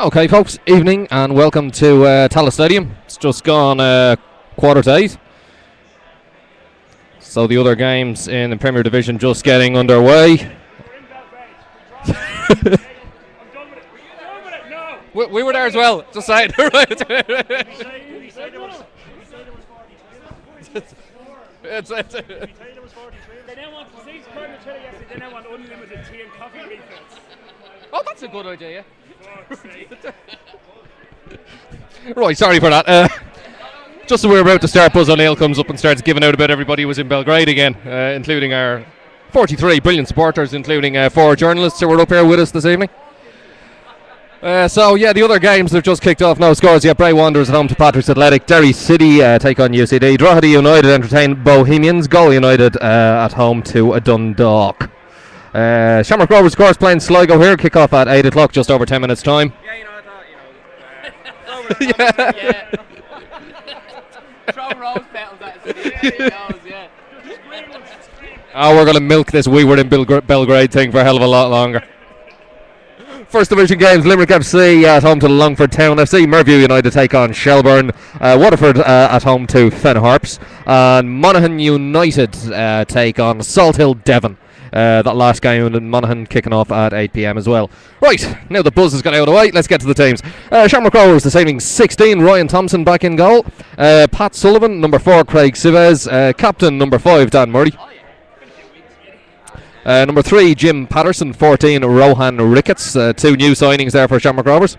Okay, folks, evening and welcome to Tallaght Stadium. It's just gone 7:45. So the other games in the Premier Division just getting underway. we were there as well, just saying. Oh, that's a good idea. Right, sorry for that. Just as we were about to start, Buzz O'Neill comes up and starts giving out about everybody who was in Belgrade again, including our 43 brilliant supporters, including 4 journalists who were up here with us this evening. The other games have just kicked off. No scores yet. Bray Wanderers at home to Patrick's Athletic. Derry City take on UCD. Drogheda United entertain Bohemians. Galway United at home to Dundalk. Shamrock Rovers, of course, playing Sligo here. Kick off at 8 o'clock, just over 10 minutes' time. Yeah, I thought, yeah. Throw rose petals at us. There he goes, yeah. Oh, we're going to milk this We Were in Belgrade thing for a hell of a lot longer. First Division games, Limerick FC at home to Longford Town FC. Merview United take on Shelbourne. Waterford at home to Fenharps. And Monaghan United take on Salthill Devon. That last game in Monaghan kicking off at 8 p.m. as well. Right, now the buzz has got out of the way, let's get to the teams. Shamrock Rovers this evening, 16, Ryan Thompson back in goal. Pat Sullivan, number 4, Craig Sivez. Captain, number 5, Dan Murray. Number 3, Jim Patterson. 14, Rohan Ricketts. 2 new signings there for Shamrock Rovers.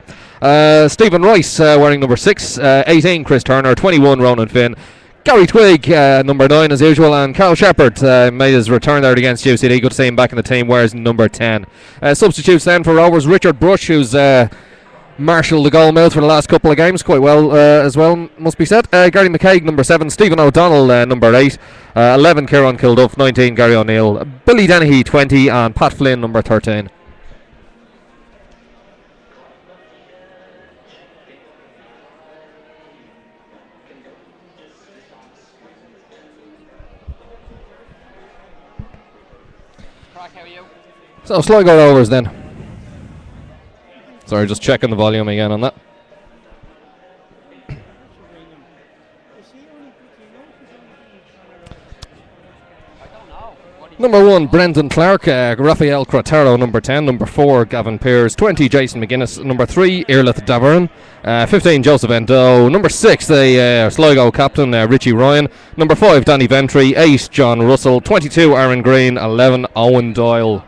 Stephen Rice wearing number 6. 18, Chris Turner. 21, Ronan Finn. Gary Twigg, number 9 as usual, and Carl Shepherd made his return there against UCD. Good to see him back in the team, wears number 10. Substitutes then for Rovers, Richard Brush, who's marshalled the goalmouth for the last couple of games quite well as well, must be said. Gary McCaig, number 7. Stephen O'Donnell, number 8. 11, Kieran Kilduff. 19, Gary O'Neill. Billy Dennehy, 20, and Pat Flynn, number 13. So Sligo Rovers then. Sorry, just checking the volume again on that. Number 1, Brendan Clark. Raphael Crotaro, number 10. Number 4, Gavin Pearce. 20, Jason McGuinness. Number 3, Irlith Daverin. 15, Joseph Endo. Number 6, the Sligo captain, Richie Ryan. Number 5, Danny Ventry. 8, John Russell. 22, Aaron Green. 11, Owen Doyle.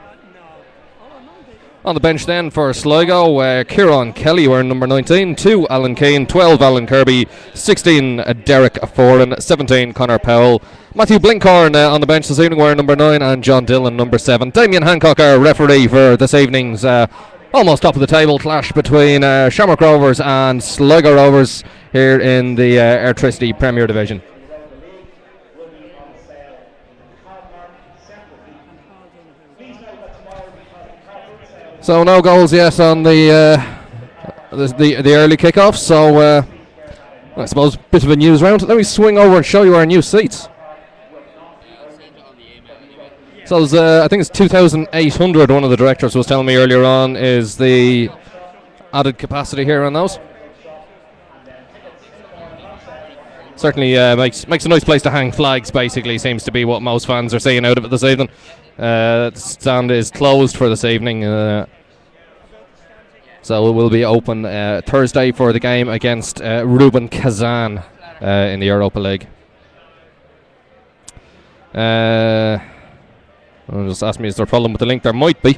On the bench then for Sligo, Kieran Kelly wearing number 19, 2 Alan Keane, 12 Alan Kirby, 16 Derek Foran, 17 Connor Powell, Matthew Blinkhorn on the bench this evening wearing number 9, and John Dillon number 7. Damien Hancock, our referee for this evening's almost top of the table clash between Shamrock Rovers and Sligo Rovers here in the Airtricity Premier Division. So no goals yet on the early kickoff. So I suppose a bit of a news round. Let me swing over and show you our new seats. So I think it's 2,800. One of the directors was telling me earlier on is the added capacity here on those. Certainly makes a nice place to hang flags. Basically, seems to be what most fans are seeing out of it this evening. The stand is closed for this evening, so it will be open Thursday for the game against Rubin Kazan in the Europa League. Just ask me, is there a problem with the link? There might be.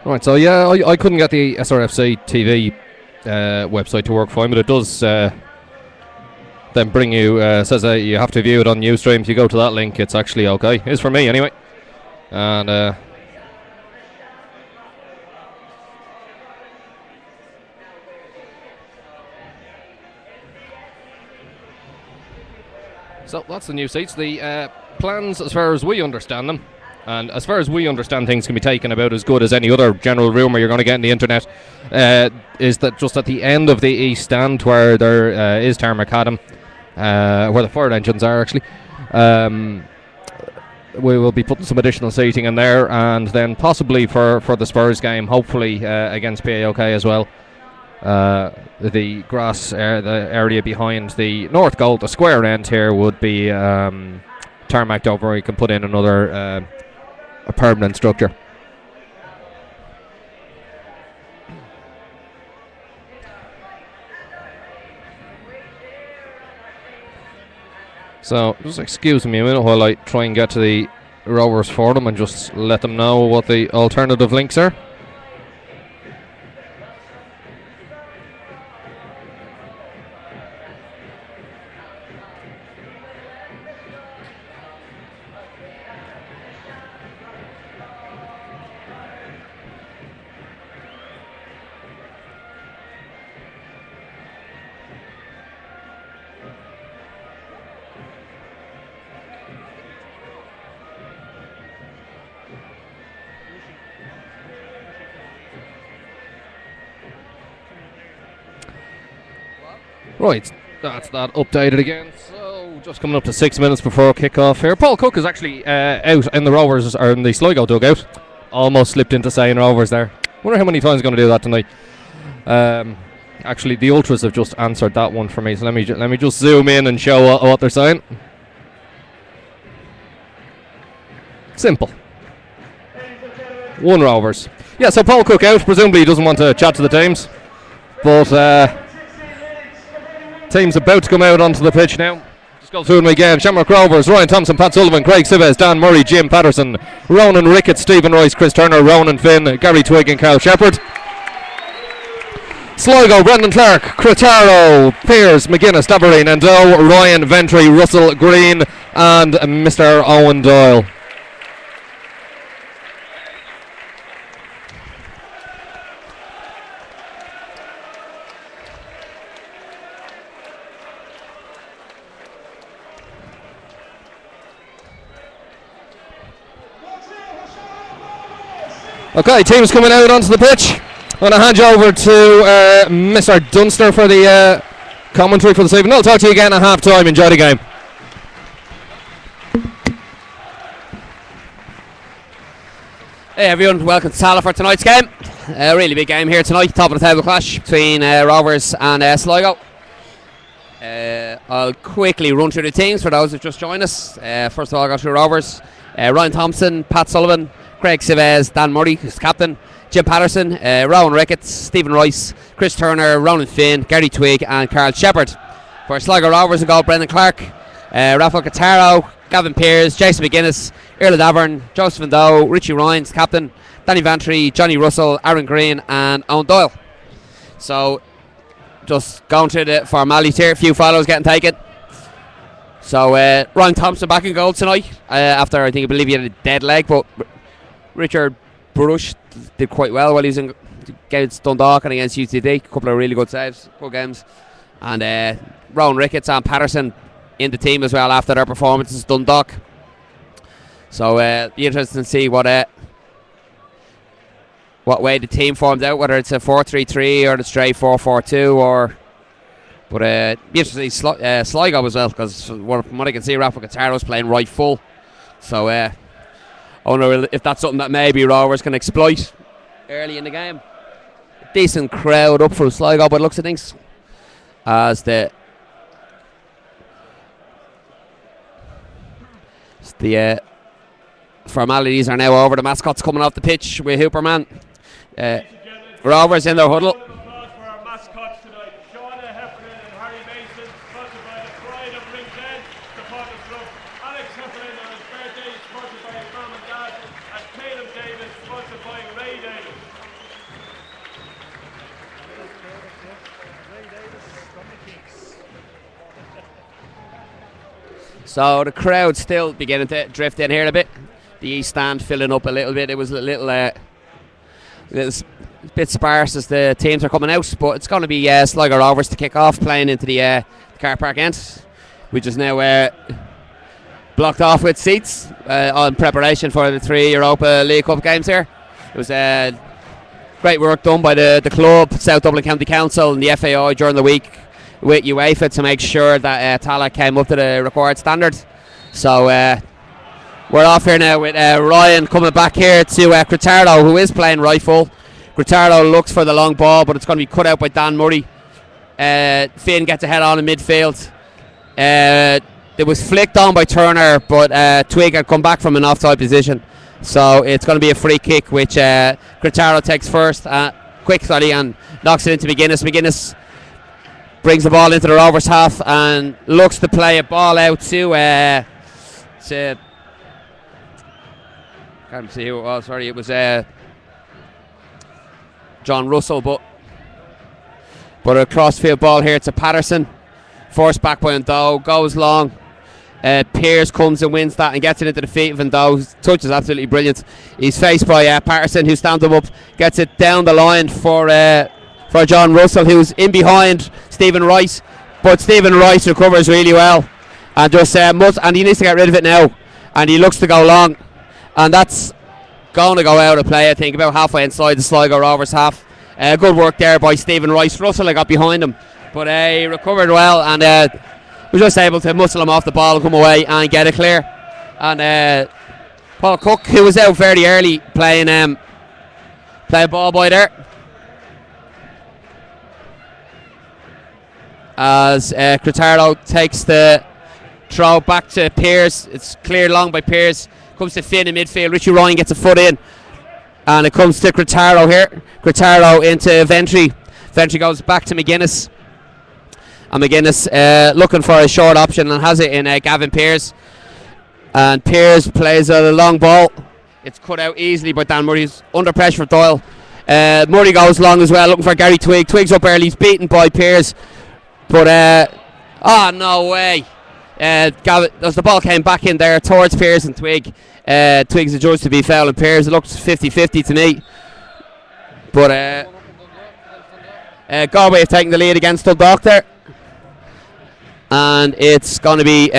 Right, so yeah, I couldn't get the SRFC TV website to work fine, but it does then bring you, says you have to view it on Ustream. If you go to that link, it's actually okay. It is for me anyway. And So that's the new seats. The plans, as far as we understand them, and as far as we understand things, can be taken about as good as any other general rumour you're going to get on the internet, is that just at the end of the east stand where there is tarmac macadam, where the fire engines are actually, we will be putting some additional seating in there, and then possibly for the Spurs game, hopefully against PAOK as well. The grass, the area behind the north goal, the square end here, would be tarmacked over. You can put in another a permanent structure. So just excuse me a minute while I try and get to the Rovers forum and just let them know what the alternative links are. Right, that's that updated again. So just coming up to 6 minutes before kick-off here. Paul Cook is actually out in the Rovers, or in the Sligo dugout. Almost slipped into saying Rovers there. Wonder how many times he's going to do that tonight. Actually, the Ultras have just answered that one for me. So let me just zoom in and show what they're saying. Simple. 1 Rovers. Yeah, so Paul Cook out. Presumably he doesn't want to chat to the teams, but team's about to come out onto the pitch now. Just go through them again. Shamrock Rovers, Ryan Thompson, Pat Sullivan, Craig Sives, Dan Murray, Jim Patterson, Ronan Ricketts, Stephen Rice, Chris Turner, Ronan Finn, Gary Twigg and Carl Shepherd. Sligo, Brendan Clark, Cretaro, Pearse, McGuinness, Davereen, Endo, Ryan Ventry, Russell Green and Mr. Owen Doyle. Okay, team's coming out onto the pitch. I'm going to hand you over to Mr. Dunster for the commentary for this evening. I'll talk to you again at half time. Enjoy the game. Hey everyone, welcome to Tala for tonight's game. A really big game here tonight, top of the table clash between Rovers and Sligo. I'll quickly run through the teams for those who've just joined us. First of all, I'll go through Rovers. Ryan Thompson, Pat Sullivan, Craig Sives, Dan Murray, who's captain, Jim Patterson, Rowan Ricketts, Stephen Rice, Chris Turner, Ronan Finn, Gary Twigg and Carl Shepherd. For Sligo Rovers, in goal, Brendan Clark, Rafael Cataro, Gavin Pearse, Jason McGuinness, Irla Davern, Joseph Endo, Richie Ryan's captain, Danny Vantry, Johnny Russell, Aaron Green and Owen Doyle. So just going through the formalities here, a few follows getting taken. So Ryan Thompson back in goal tonight after I believe he had a dead leg, but Richard Brush did quite well while he was in against Dundalk and against UTD. A couple of really good saves, good games. And Rowan Ricketts and Patterson in the team as well after their performances Dundalk. So be interesting to see what way the team forms out, whether it's a 4-3-3 or the straight 4-4-2 or. But be interesting to see Sligo as well, because from what I can see, Rafa Cataro's playing right full. So I wonder if that's something that maybe Rovers can exploit early in the game. Decent crowd up for Sligo, but looks of things as the formalities are now over. The mascots coming off the pitch with Hooperman. Rovers in their huddle. So the crowd's still beginning to drift in here a bit. The east stand filling up a little bit. It was a little bit sparse as the teams are coming out, but it's going to be Sligo Rovers to kick off, playing into the car park end, which is now blocked off with seats on preparation for the 3 Europa League Cup games here. It was great work done by the club, South Dublin County Council and the FAI during the week with UEFA to make sure that Tallaght came up to the required standard. So we're off here now with Ryan coming back here to Cretaro, who is playing right full. Cretaro looks for the long ball, but it's going to be cut out by Dan Murray. Finn gets a head on in midfield. It was flicked on by Turner, but Twig had come back from an offside position. So it's going to be a free kick, which Cretaro takes first, and knocks it into McGuinness. McGuinness brings the ball into the Rovers half and looks to play a ball out to can't see who it was. Sorry, it was John Russell, but a crossfield ball here to Patterson, forced back by Ndo, goes long. Pearce comes and wins that and gets it into the feet of Ndo. His touch is absolutely brilliant. He's faced by Patterson, who stands him up, gets it down the line for John Russell, who's in behind Stephen Rice, but Stephen Rice recovers really well and just and he needs to get rid of it now, and he looks to go long, and that's going to go out of play, I think, about halfway inside the Sligo Rovers half. Good work there by Stephen Rice. Russell got behind him, but he recovered well and was just able to muscle him off the ball and come away and get it clear. And Paul Cook, who was out very early, playing ball boy there, as Cretaro takes the throw back to Pearce. It's cleared long by Pearce, comes to Finn in midfield. Richie Ryan gets a foot in, and it comes to Cretaro here. Cretaro into Ventry. Ventry goes back to McGuinness, and McGuinness looking for a short option and has it in Gavin Pearce, and Pearce plays a long ball. It's cut out easily by Dan Murray. He's under pressure for Doyle. Murray goes long as well, looking for Gary Twig. Twig's up early, he's beaten by Pearce, but no way. As the ball came back in there towards Pearce and Twig, Twig's adjudged to be foul and Pearce. It looks 50-50 to me, but Galway have taken the lead against Dundalk there, and it's going to be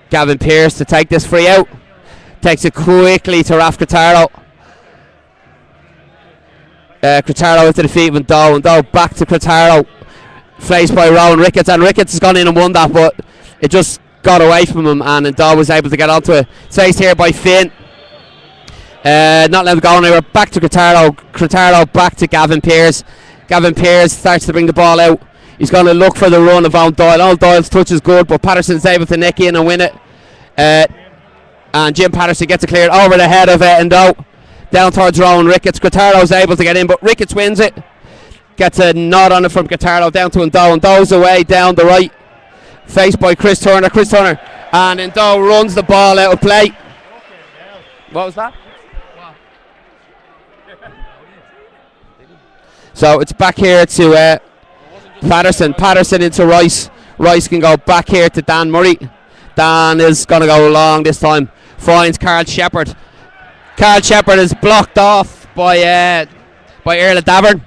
Gavin Pearce to take this free out. Takes it quickly to Raf Cretaro. Cretaro into the feet of Ndo, and Ndo back to Cretaro, faced by Rowan Ricketts, and Ricketts has gone in and won that, but it just got away from him, and Ndo was able to get onto it. It's faced here by Finn. Not letting it go anywhere. Back to Cretaro. Cretaro back to Gavin Pearce. Gavin Pearce starts to bring the ball out. He's going to look for the run of Owen Doyle. Owen Doyle's touch is good, but Patterson's able to nick in and win it. And Jim Patterson gets it cleared over the head of Ndo, down towards Rowan Ricketts. Cretaro's able to get in, but Ricketts wins it. Gets a nod on it from Cretaro down to Ndo. Ndo's away down the right, faced by Chris Turner. And Ndo runs the ball out of play. What was that? So it's back here to Patterson. Patterson into Rice. Rice can go back here to Dan Murray. Dan is going to go long this time. Finds Carl Shepherd. Carl Shepherd is blocked off by Erla Davern.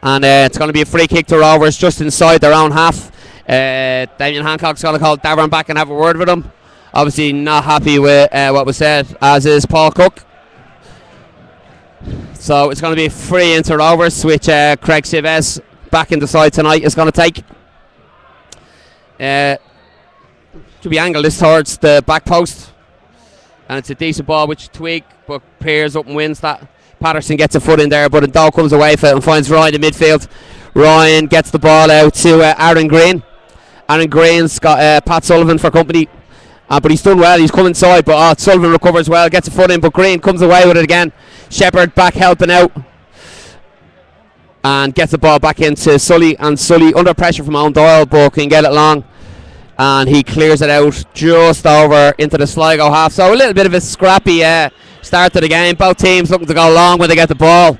And it's going to be a free kick to Rovers just inside their own half. Damien Hancock's going to call Davern back and have a word with him. Obviously not happy with what was said, as is Paul Cook. So it's going to be free into Rovers, which Craig Sives back in the side tonight is going to take. To be angled this towards the back post, and it's a decent ball which Twig, but Pears up and wins that. Patterson gets a foot in there, but Ndo comes away for it and finds Ryan in midfield. Ryan gets the ball out to Aaron Green. Aaron Green's got Pat Sullivan for company, but he's done well. He's come inside, but Sullivan recovers well, gets a foot in, but Green comes away with it again. Shepherd back helping out and gets the ball back into Sully, and Sully under pressure from Owen Doyle, but can get it long, and he clears it out just over into the Sligo half. So a little bit of a scrappy start to the game. Both teams looking to go long when they get the ball.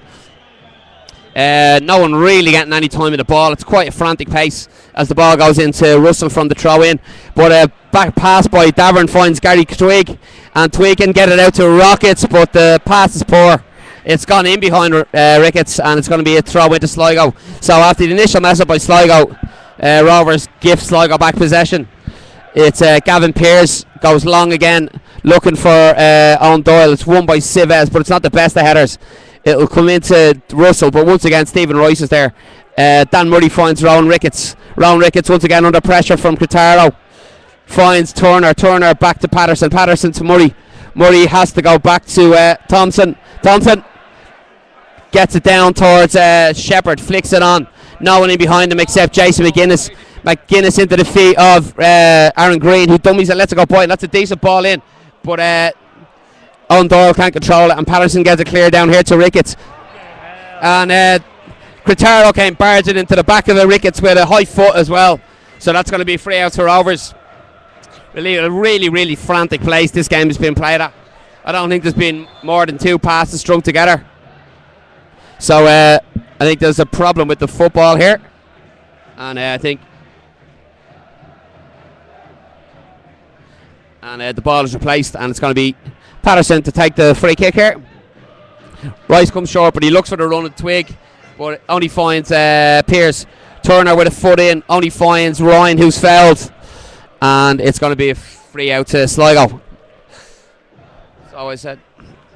No one really getting any time in the ball. It's quite a frantic pace as the ball goes into Russell from the throw in, but a back pass by Davern finds Gary Twig, and Twig can get it out to Rockets, but the pass is poor. It's gone in behind Ricketts, and it's going to be a throw into Sligo. So after the initial mess up by Sligo, Rovers give Sligo back possession. It's Gavin Pearce goes long again, looking for Owen Doyle. It's won by Civez, but it's not the best of headers. It'll come into Russell, but once again Stephen Rice is there. Dan Murray finds Rowan Ricketts. Rowan Ricketts once again under pressure from Cretaro. Finds Turner. Turner back to Patterson. Patterson to Murray. Murray has to go back to Thompson. Thompson gets it down towards Shepherd. Flicks it on. No one in behind him except Jason McGuinness. McGuinness into the feet of Aaron Green, who dummies and lets it go point. That's a decent ball in, but Owen Doyle can't control it, and Patterson gets it clear down here to Ricketts. And Cretaro came barging into the back of the Ricketts with a high foot as well. So that's going to be free out for Rovers. Really, a really frantic place this game has been played at. I don't think there's been more than 2 passes strung together. So I think there's a problem with the football here. And I think the ball is replaced, and it's going to be Patterson to take the free kick here. Rice comes short, but he looks for the run of Twig, but only finds Pearce. Turner with a foot in, only finds Ryan, who's fouled, and it's going to be a free out to Sligo. So I said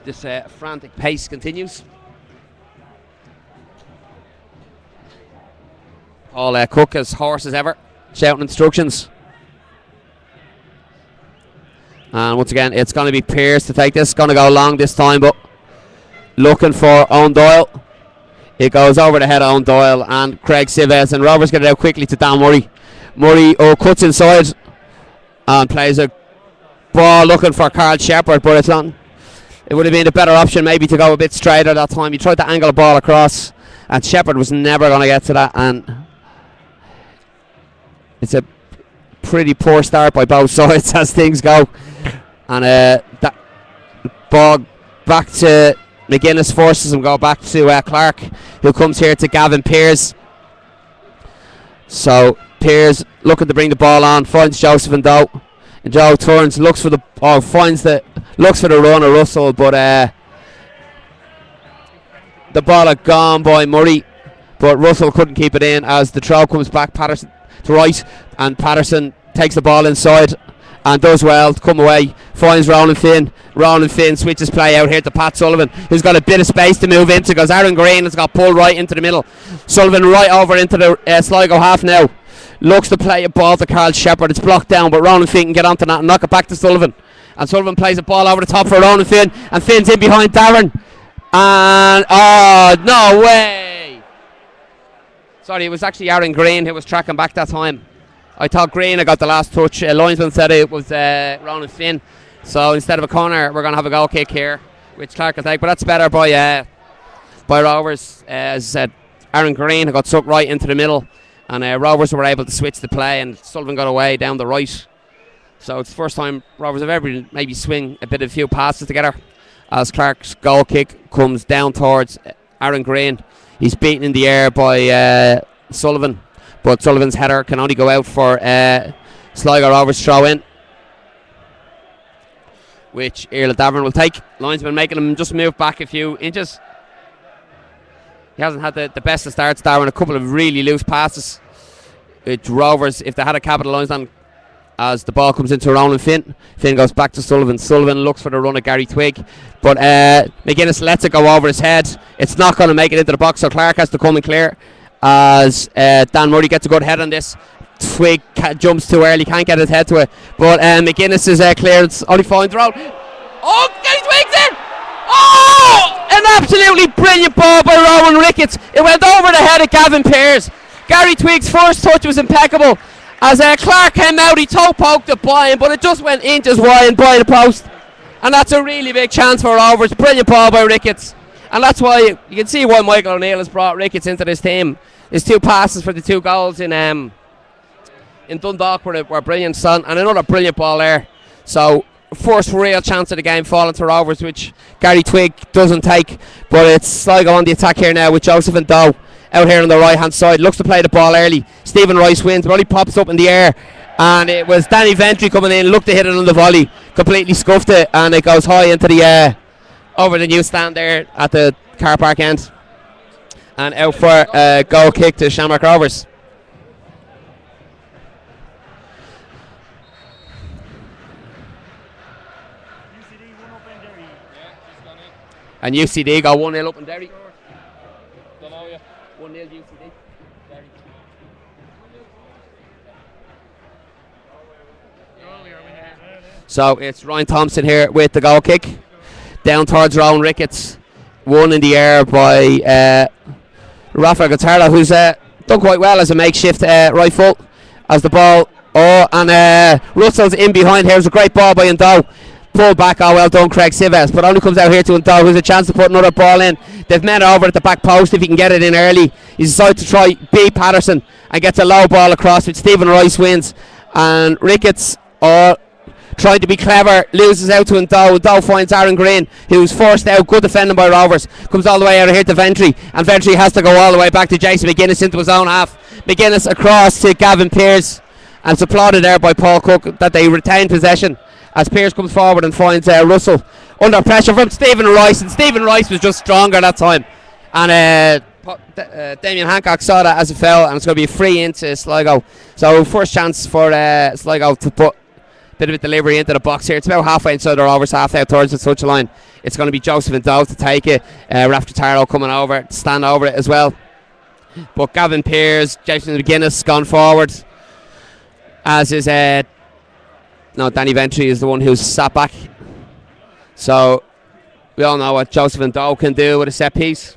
this frantic pace continues. Paul Cook as hoarse as ever, shouting instructions. And once again, it's going to be Pearce to take this. Going to go long this time, but looking for Owen Doyle. It goes over the head of Owen Doyle and Craig Civez, and Roberts get it out quickly to Dan Murray. Murray cuts inside and plays a ball looking for Carl Shepherd, but it's not. It would have been a better option maybe to go a bit straighter that time. He tried to angle the ball across, and Shepherd was never going to get to that, and it's a pretty poor start by both sides as things go. And that ball back to McGuinness, forces him go back to Clark, who comes here to Gavin Pearce. So Pearce looking to bring the ball on, finds Joseph and Doe. And Joe turns, looks for the run of Russell, but the ball had gone by Murray, but Russell couldn't keep it in as the throw comes back Patterson to right, and Patterson takes the ball inside and does well to come away, finds Roland Finn. Roland Finn switches play out here to Pat Sullivan, who's got a bit of space to move into, because Aaron Green has got pulled right into the middle. Sullivan right over into the Sligo half now, looks to play a ball to Carl Shepherd. It's blocked down, but Roland Finn can get onto that and knock it back to Sullivan, and Sullivan plays a ball over the top for Roland Finn, and Finn's in behind Darren, and oh no way, sorry, it was actually Aaron Green who was tracking back that time. I thought Green had got the last touch. Linesman said it was Ronan Finn. So instead of a corner, we're going to have a goal kick here, which Clark will take. But that's better by Rovers. As I said, Aaron Green had got sucked right into the middle, and Rovers were able to switch the play, and Sullivan got away down the right. So it's the first time Rovers have ever maybe swing a few passes together. As Clark's goal kick comes down towards Aaron Green. He's beaten in the air by Sullivan, but Sullivan's header can only go out for Sligo Rovers throw in, which Iarla Davern will take. Linesman making him just move back a few inches. He hasn't had the best of starts there, and a couple of really loose passes. It's Rovers, if they had a capitalised on, as the ball comes into Ronan Finn. Finn goes back to Sullivan. Sullivan looks for the run of Gary Twig, but McGuinness lets it go over his head. It's not going to make it into the box, so Clark has to come and clear, as Dan Murray gets a good head on this. Twig jumps too early, can't get his head to it, but McGuinness's clearance only finds the road. Oh, Gary Twig's in! Oh, an absolutely brilliant ball by Rowan Ricketts. It went over the head of Gavin Pearce. Gary Twig's first touch was impeccable. As Clark came out, he toe poked it by him, but it just went inches wide by the post. And that's a really big chance for Rovers. Brilliant ball by Ricketts. And that's why you can see why Michael O'Neill has brought Ricketts into this team. His two passes for the two goals in Dundalk were brilliant, son. And another brilliant ball there. So, first real chance of the game falling to Rovers, which Gary Twig doesn't take. But it's Sligo on the attack here now with Joseph and Doe out here on the right hand side. Looks to play the ball early. Stephen Rice wins, but only pops up in the air, and it was Danny Ventry coming in, looked to hit it on the volley, completely scuffed it, and it goes high into the over the new stand there at the car park end, and out for a goal kick to Shamrock Rovers. And UCD go 1-0 up in Derry. 1-0 UCD. So it's Ryan Thompson here with the goal kick. Down towards Rowan Ricketts. One in the air by Rafa Gazzara, who's done quite well as a makeshift right foot. As the ball, and Russell's in behind here. It was a great ball by Ndo. Pulled back, well done Craig Sives, but only comes out here to Ndo, who's a chance to put another ball in. They've met over at the back post if he can get it in early. He's decided to try beat Patterson and gets a low ball across, which Stephen Rice wins. And Ricketts, trying to be clever, loses out to Ndo. Ndo finds Aaron Green, who's forced out. Good defending by Rovers. Comes all the way out of here to Ventry, and Ventry has to go all the way back to Jason McGuinness into his own half. McGuinness across to Gavin Pearce, and it's applauded there by Paul Cook that they retain possession as Pearce comes forward and finds Russell under pressure from Stephen Rice, and Stephen Rice was just stronger that time. And Damien Hancock saw that as a foul, and it's going to be a free into Sligo. So first chance for Sligo to put bit of a delivery into the box here. It's about halfway inside the Rovers, half out towards the touchline. It's going to be Joseph Ndo to take it. Raf Taro coming over to stand over it as well. But Gavin Pearce, Jason McGuinness gone forward, as is Danny Ventry is the one who's sat back. So we all know what Joseph Ndo can do with a set piece.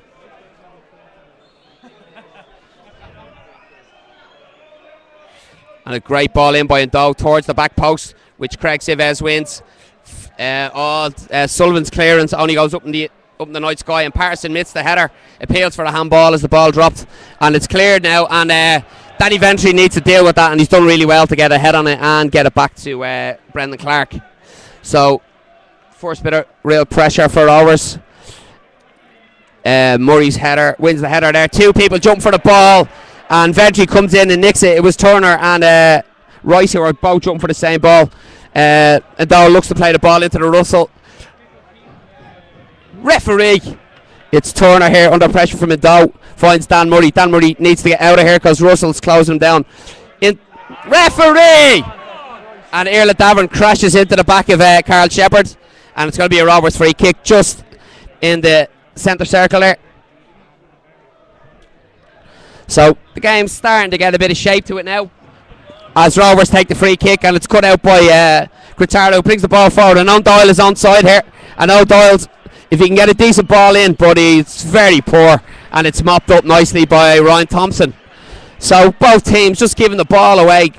And a great ball in by Ndo towards the back post, which Craig Sives wins. Sullivan's clearance only goes up in the night sky, and Patterson missed the header. Appeals for a handball as the ball dropped, and it's cleared now. And Danny Ventry needs to deal with that, and he's done really well to get a head on it and get it back to Brendan Clark. So first bit of real pressure for Rovers. Murray's header wins the header there. Two people jump for the ball, and Ventry comes in and nicks it. It was Turner and Rice who are both jumping for the same ball. And Dow looks to play the ball into the Russell. Referee, it's Turner here under pressure from Dow. Finds Dan Murray. Dan Murray needs to get out of here because Russell's closing him down. Referee! And Irla Davern crashes into the back of Carl Shepherd, and it's going to be a Roberts free kick just in the centre circle there. So the game's starting to get a bit of shape to it now, as Rovers take the free kick, and it's cut out by Critardo, brings the ball forward, and O'Doyle is onside here. And O'Doyle's, if he can get a decent ball in, but he's very poor, and it's mopped up nicely by Ryan Thompson. So both teams just giving the ball away,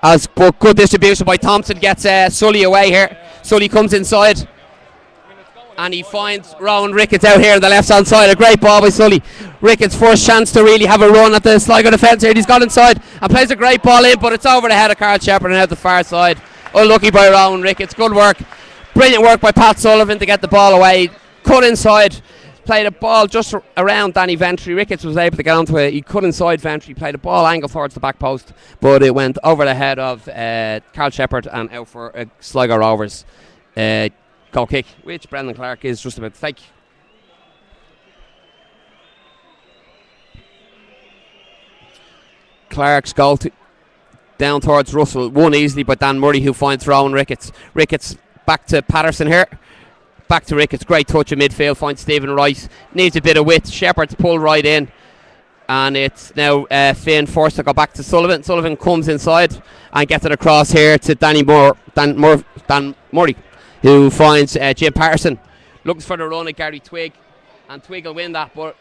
but good distribution by Thompson. Gets Sully away here. Sully comes inside, and he finds Rowan Ricketts out here on the left hand side. A great ball by Sully. Ricketts' first chance to really have a run at the Sligo defence here. He's got inside and plays a great ball in, but it's over the head of Carl Shepherd and out the far side. Unlucky by Rowan Ricketts. Good work. Brilliant work by Pat Sullivan to get the ball away. Cut inside. Played a ball just around Danny Ventry. Ricketts was able to get onto it. He cut inside Ventry. Played a ball angle towards the back post, but it went over the head of Carl Shepherd and out for a Sligo Rovers goal kick, which Brendan Clark is just about to take. Clark's goal down towards Russell, won easily by Dan Murray, who finds Rowan Ricketts. Ricketts back to Patterson here. Back to Ricketts, great touch in midfield, finds Stephen Rice. Needs a bit of width. Shepherd's pulled right in, and it's now Finn forced to go back to Sullivan. Sullivan comes inside and gets it across here to Dan Murray, who finds Jim Patterson. Looks for the run at Gary Twigg, and Twigg will win that, but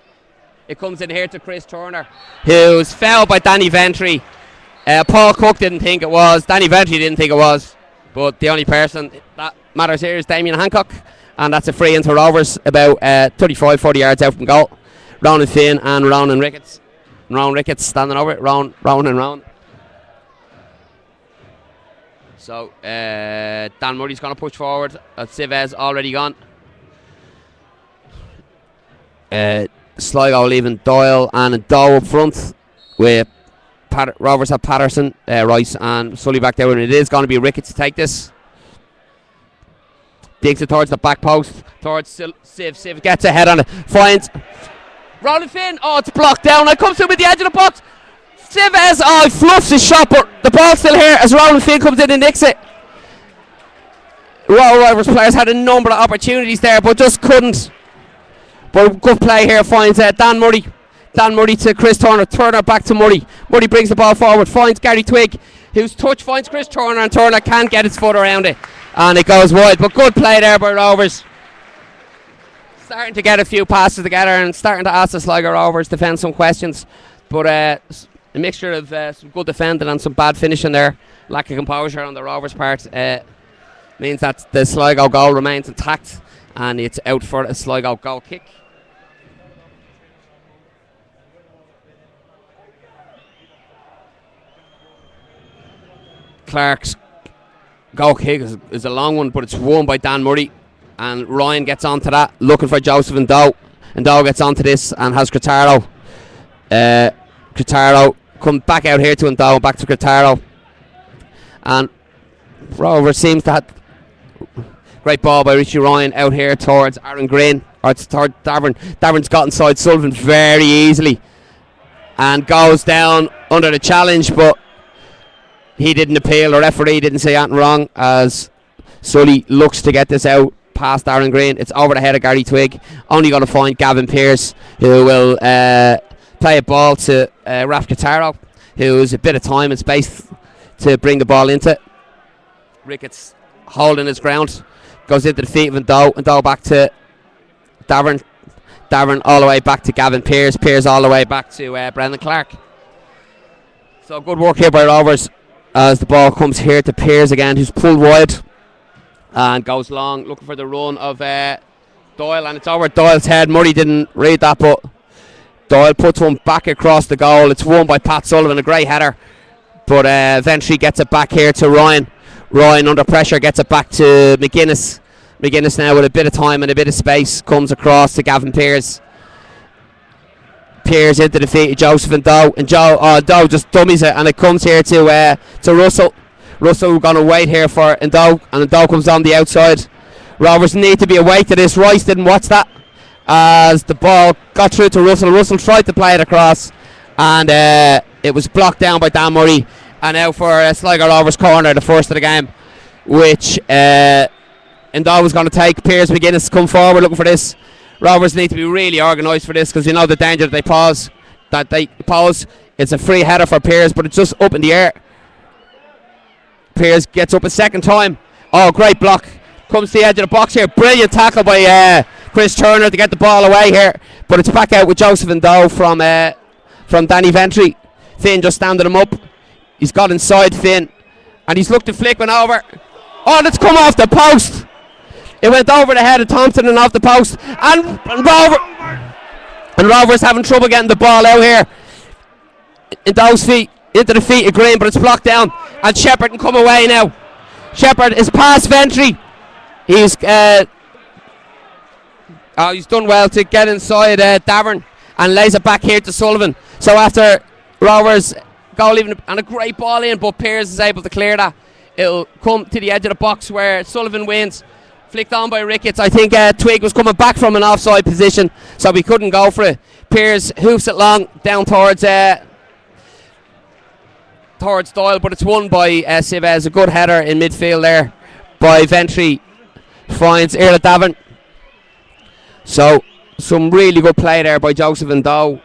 it comes in here to Chris Turner, who's fouled by Danny Ventry. Paul Cook didn't think it was. Danny Ventry didn't think it was, but the only person that matters here is Damien Hancock, and that's a free into Rovers about 35-40 yards out from goal. Rowan and Finn and Rowan and Ricketts. Rowan Ricketts standing over it. Rowan and Rowan. So Dan Murray's going to push forward. Sives already gone. Sligo leaving Doyle and Dow up front, with Rovers have Patterson, Rice and Sully back there, and it is going to be Ricketts to take this. Digs it towards the back post, towards Siv. Siv gets a head on it, finds Roland Finn. Oh, it's blocked down. It comes through with the edge of the box. Sives, he fluffs his shot, but the ball's still here as Roland Finn comes in and nicks it. Rovers players had a number of opportunities there, but just couldn't But good play here, finds Dan Murray. Dan Murray to Chris Turner. Turner back to Murray. Murray brings the ball forward, finds Gary Twigg, whose touch finds Chris Turner, and Turner can't get his foot around it. And it goes wide. But good play there by Rovers. Starting to get a few passes together and starting to ask the Sligo Rovers defence some questions. But a mixture of some good defending and some bad finishing there. Lack of composure on the Rovers' part means that the Sligo goal remains intact, and it's out for a Sligo goal kick. Clark's goal kick is a long one, but it's won by Dan Murray, and Ryan gets onto that, looking for Joseph and Doe gets onto this and has Cretaro. Cretaro come back out here to Ndo, back to Cretaro, and Rover seems to have great ball by Richie Ryan out here towards Aaron Green, or towards Davern. Davern's got inside Sullivan very easily and goes down under the challenge, but he didn't appeal. The referee didn't say anything wrong as Sully looks to get this out past Aaron Green. It's over the head of Gary Twigg. Only going to find Gavin Pearce, who will play a ball to Raf Cretaro, who has a bit of time and space to bring the ball into it. Ricketts holding his ground, goes into the feet of Ndo back to Davern. Davern all the way back to Gavin Pearce. Pearce all the way back to Brendan Clark. So good work here by Rovers as the ball comes here to Pearce again, who's pulled wide and goes long, looking for the run of Doyle, and it's over Doyle's head. Murray didn't read that, but Doyle puts one back across the goal. It's won by Pat Sullivan, a great header, but eventually gets it back here to Ryan. Ryan under pressure gets it back to McGuinness. McGuinness now with a bit of time and a bit of space comes across to Gavin Pearce. Pearce into the feet of Joseph and Doe, and Doe just dummies it, and it comes here to Russell. Russell going to wait here for Ndo, and Ndo comes on the outside. Rovers need to be awake to this. Rice didn't watch that as the ball got through to Russell. Russell tried to play it across, and it was blocked down by Dan Murray. And now for Sligo Rovers corner, the first of the game, which Ndo was going to take. Piers McGuinness come forward looking for this. Rovers need to be really organised for this, because you know the danger that they pose. It's a free header for Piers, but it's just up in the air. Piers gets up a second time. Oh, great block. Comes to the edge of the box here. Brilliant tackle by Chris Turner to get the ball away here. But it's back out with Joseph and Doe from Danny Ventry. Finn just standing him up. He's got inside Finn, and he's looked to flick one over. Oh, it's come off the post. It went over the head of Thompson and off the post. And Rovers having trouble getting the ball out here. In Doe's feet, into the feet of Green, but it's blocked down. And Shepherd can come away now. Shepherd is past Ventry. He's done well to get inside Davern and lays it back here to Sullivan. So after Rovers goal even, and a great ball in, but Pearce is able to clear that. It'll come to the edge of the box where Sullivan wins. Flicked on by Ricketts. I think Twigg was coming back from an offside position, so we couldn't go for it. Pearce hoofs it long down towards Doyle, but it's won by Sivez. A good header in midfield there by Ventry. Finds Irla Davern. So some really good play there by Joseph and Doe.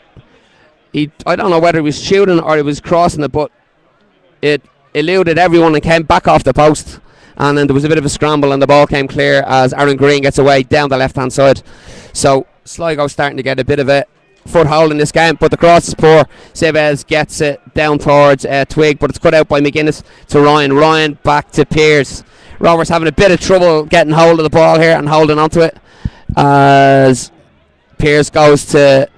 I don't know whether he was shooting or he was crossing it, but it eluded everyone and came back off the post. And then there was a bit of a scramble, and the ball came clear as Aaron Green gets away down the left hand side. So Sligo starting to get a bit of a foothold in this game, but the cross is poor. Sivez gets it down towards Twigg, but it's cut out by McGuinness to Ryan. Ryan back to Pearce. Rovers having a bit of trouble getting hold of the ball here and holding onto it as Pearce goes to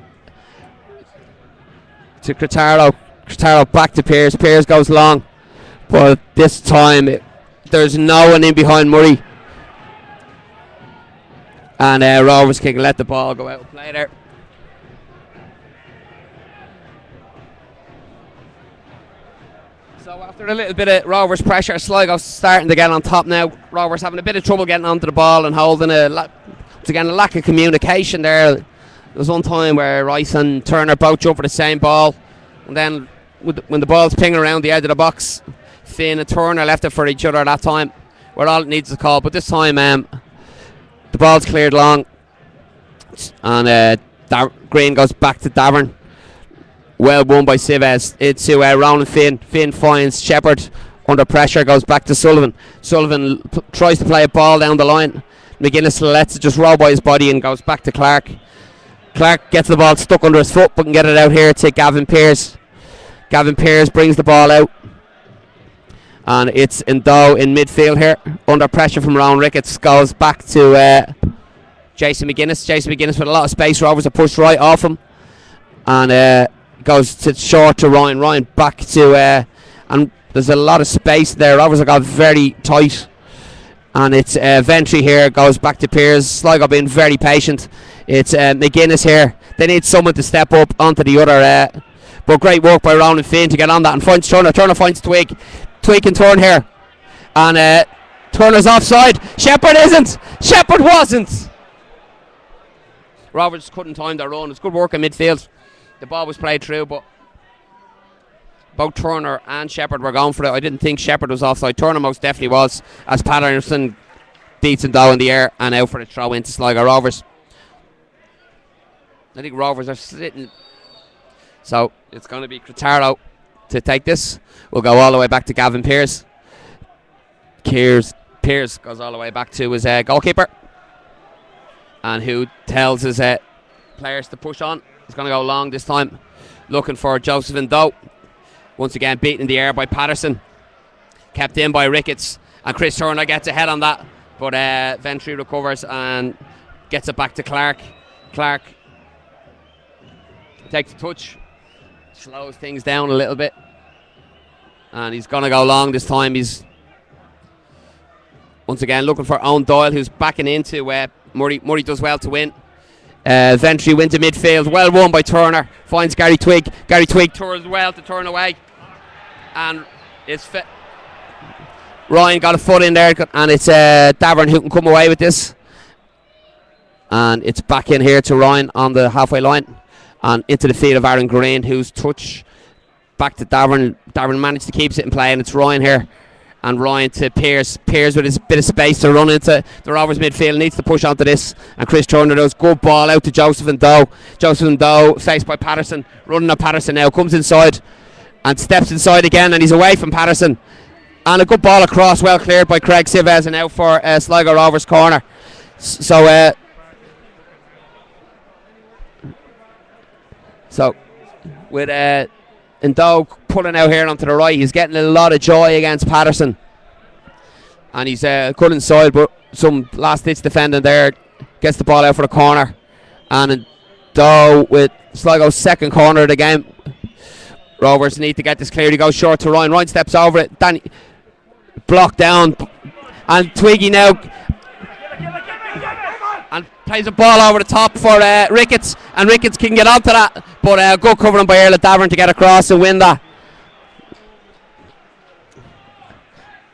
Cretaro. Cretaro back to Pearce. Pearce goes long, but this time there's no one in behind Murray, and Rovers can let the ball go out of play there. So after a little bit of Rovers pressure, Sligo starting to get on top now. Rovers having a bit of trouble getting onto the ball and holding a lack of communication there. There was one time where Rice and Turner both jumped for the same ball, and then when the ball's pinging around the edge of the box, Finn and Turner left it for each other that time, where all it needs is a call. But this time the ball's cleared long And Green goes back to Davern. Well won by Civez. It's to Rowan and Finn. Finn finds Shepherd under pressure, goes back to Sullivan. Sullivan tries to play a ball down the line. McGuinness lets it just roll by his body and goes back to Clark. Clark gets the ball stuck under his foot but can get it out here to Gavin Pearce. Gavin Pearce brings the ball out. And it's Indow in midfield here. Under pressure from Rowan Ricketts. Goes back to Jason McGuinness. Jason McGuinness with a lot of space. Rovers are pushed right off him. And goes to short to Ryan. Ryan back to... and there's a lot of space there. Rovers have got very tight. And it's Ventry here. Goes back to Pearce. Sligo being very patient. It's McGuinness here. They need someone to step up onto the other... but great work by Rowan and Finn to get on that. And finds Turner. Turner finds Twig. Twig can turn here. And Turner's offside. Shepherd isn't. Shepherd wasn't. Roberts couldn't time their run. It's good work in midfield. The ball was played through, but both Turner and Shepherd were going for it. I didn't think Shepherd was offside. Turner most definitely was, as Patterson beats him down in the air and out for the throw into Sligo Rovers. I think Rovers are sitting. So it's going to be Cretaro to take this. We'll go all the way back to Gavin Pearce. Pearce goes all the way back to his goalkeeper, and who tells his players to push on. He's going to go long this time, looking for Joseph Indow. Once again beaten in the air by Patterson, kept in by Ricketts, and Chris Turner gets ahead on that, but Ventry recovers and gets it back to Clark. Clark takes a touch, slows things down a little bit, and he's going to go long this time. He's once again looking for Owen Doyle, who's backing into Murray. Murray does well to win. Ventry wins to midfield. Well won by Turner. Finds Gary Twig. Gary Twig turns well to turn away. And it's Ryan got a foot in there. And it's Davern who can come away with this. And it's back in here to Ryan on the halfway line. And into the feet of Aaron Green, whose touch back to Davern. Davern managed to keep it in play. And it's Ryan here. And Ryan to Pearce. Pearce with his bit of space to run into the Rovers midfield. Needs to push onto this. And Chris Turner does. Good ball out to Joseph Indow. Joseph Indow faced by Patterson. Running at Patterson now. Comes inside. And steps inside again. And he's away from Patterson. And a good ball across. Well cleared by Craig Civez. And out for Sligo Rovers corner. So with Indow pulling out here onto the right, he's getting a lot of joy against Patterson, and he's good inside, but some last ditch defending there, gets the ball out for the corner, and Indow with Sligo's second corner of the game. Rovers need to get this clear. He goes short to Ryan. Ryan steps over it. Danny blocked down, and Twiggy now and plays a ball over the top for Ricketts, and Ricketts can get onto that, but good covering by Erla Davern to get across and win that.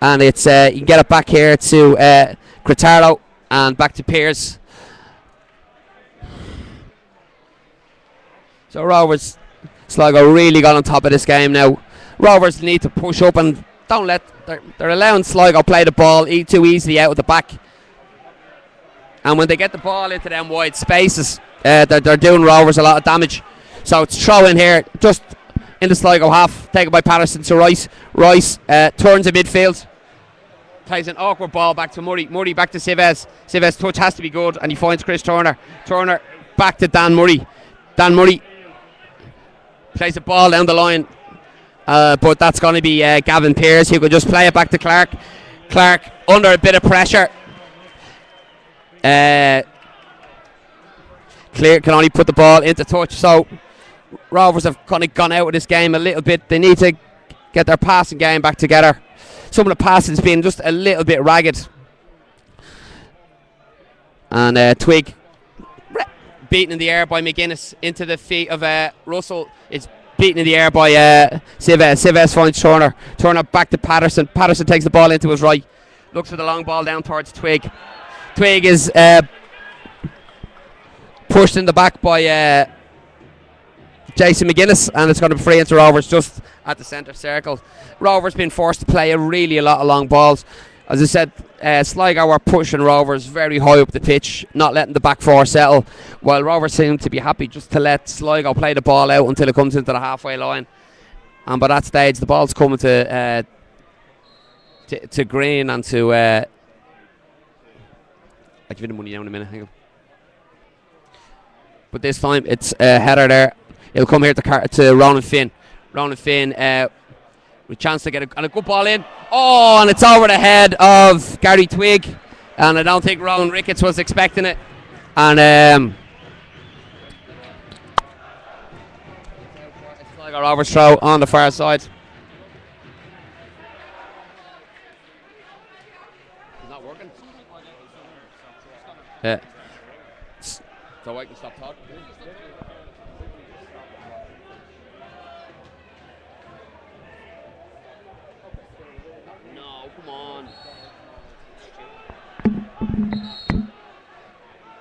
And it's you can get it back here to Cretaro and back to Pearce. So Rovers, Sligo really got on top of this game now. Rovers need to push up and don't let, they're allowing Sligo play the ball too easily out of the back. And when they get the ball into them wide spaces, they're doing Rovers a lot of damage. So it's throw in here, just in the Sligo half, taken by Patterson to Rice. Rice turns in midfield, plays an awkward ball back to Murray. Murray back to Civez. Civez touch has to be good, and he finds Chris Turner. Turner back to Dan Murray. Dan Murray plays a ball down the line, but that's going to be Gavin Pearce, who could just play it back to Clark. Clark under a bit of pressure. Clear can only put the ball into touch. So Rovers have kind of gone out of this game a little bit. They need to get their passing game back together. Some of the passing's been just a little bit ragged. And Twig beaten in the air by McGuinness into the feet of Russell. It's beaten in the air by Civez. Civez finds Turner. Turner back to Patterson. Patterson takes the ball into his right. Looks for the long ball down towards Twig. Twig is pushed in the back by Jason McGuinness, and it's going to be free into Rovers just at the centre circle. Rovers been forced to play a lot of long balls. As I said, Sligo were pushing Rovers very high up the pitch, not letting the back four settle, while Rovers seemed to be happy just to let Sligo play the ball out until it comes into the halfway line. And by that stage, the ball's coming to Green and to... I'll give you the money now in a minute, hang on. But this time, it's a header there. It'll come here to Ronan Finn. Ronan Finn... with a chance to get a good ball in. Oh, and it's over the head of Gary Twigg. And I don't think Rowan Ricketts was expecting it. And it's like a Roberts throw on the far side. It's not working. Yeah. So I can stop talking. No, come on.